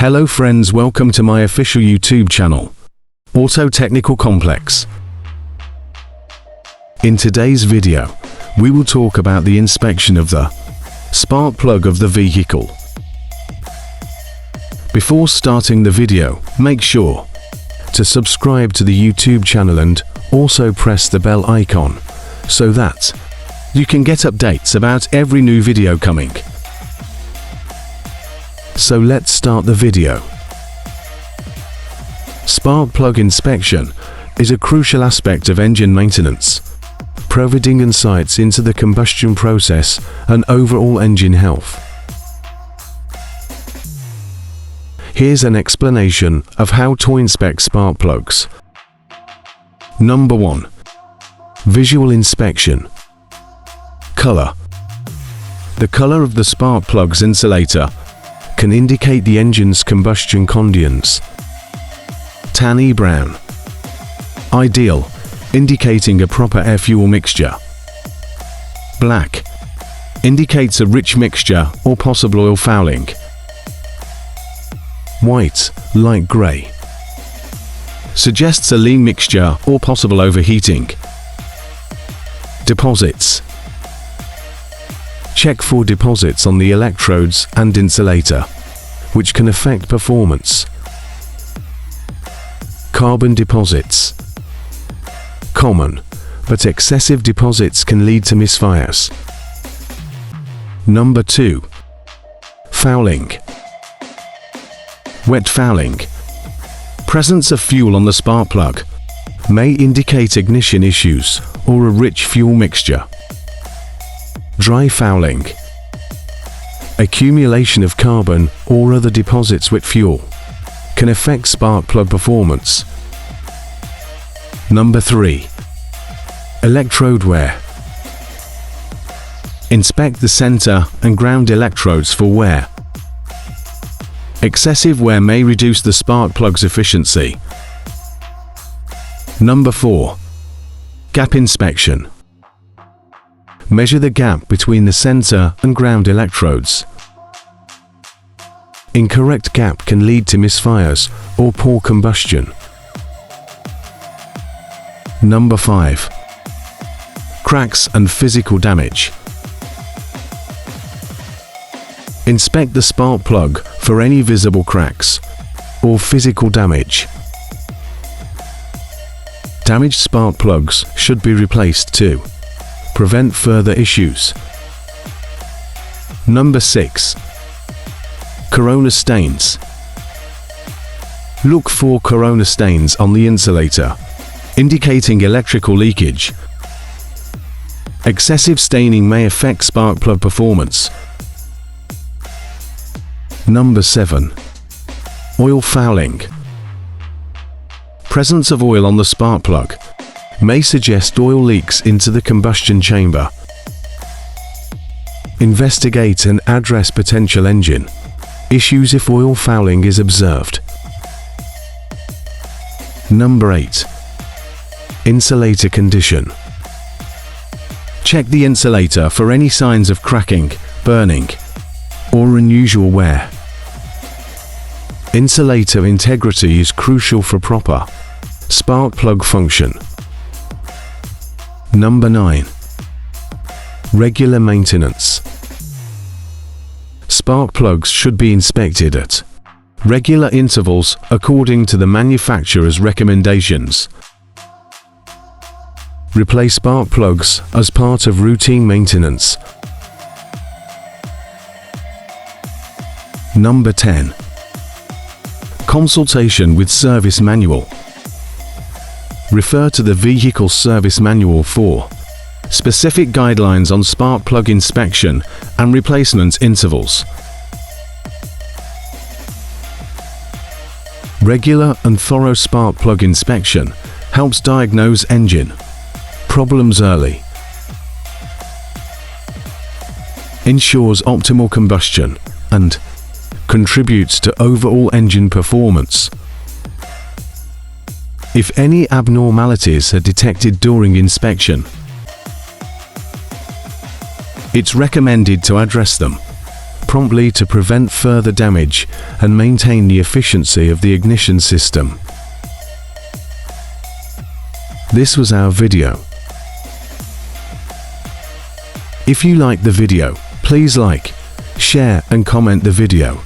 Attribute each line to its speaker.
Speaker 1: Hello friends, welcome to my official YouTube channel, Auto Technical Complex. In today's video, we will talk about the inspection of the spark plug of the vehicle. Before starting the video, make sure to subscribe to the YouTube channel and also press the bell icon so that you can get updates about every new video coming. So let's start the video. Spark plug inspection is a crucial aspect of engine maintenance, providing insights into the combustion process and overall engine health. Here's an explanation of how to inspect spark plugs. Number 1. Visual inspection. Color. The color of the spark plug's insulator can indicate the engine's combustion conditions. Tanny brown. Ideal, indicating a proper air-fuel mixture. Black. Indicates a rich mixture or possible oil fouling. White, light gray. Suggests a lean mixture or possible overheating. Deposits. Check for deposits on the electrodes and insulator, which can affect performance. Carbon deposits. Common, but excessive deposits can lead to misfires. Number 2. Fouling. Wet fouling. Presence of fuel on the spark plug may indicate ignition issues or a rich fuel mixture. Dry fouling. Accumulation of carbon or other deposits with fuel can affect spark plug performance. Number 3. Electrode wear. Inspect the center and ground electrodes for wear. Excessive wear may reduce the spark plug's efficiency. Number 4. Gap inspection. Measure the gap between the center and ground electrodes. Incorrect gap can lead to misfires or poor combustion. Number 5. Cracks and physical damage. Inspect the spark plug for any visible cracks or physical damage. Damaged spark plugs should be replaced to prevent further issues. Number 6. Corona stains. Look for corona stains on the insulator, indicating electrical leakage. Excessive staining may affect spark plug performance. Number 7. Oil fouling. Presence of oil on the spark plug may suggest oil leaks into the combustion chamber. Investigate and address potential engine issues if oil fouling is observed. Number 8. Insulator condition. Check the insulator for any signs of cracking, burning, or unusual wear. Insulator integrity is crucial for proper spark plug function. Number 9. Regular maintenance. Spark plugs should be inspected at regular intervals according to the manufacturer's recommendations. Replace spark plugs as part of routine maintenance. Number 10. Consultation with service manual. Refer to the vehicle service manual for specific guidelines on spark plug inspection and replacement intervals. Regular and thorough spark plug inspection helps diagnose engine problems early, ensures optimal combustion, and contributes to overall engine performance. If any abnormalities are detected during inspection, it's recommended to address them promptly to prevent further damage and maintain the efficiency of the ignition system. This was our video. If you liked the video, please like, share and comment the video.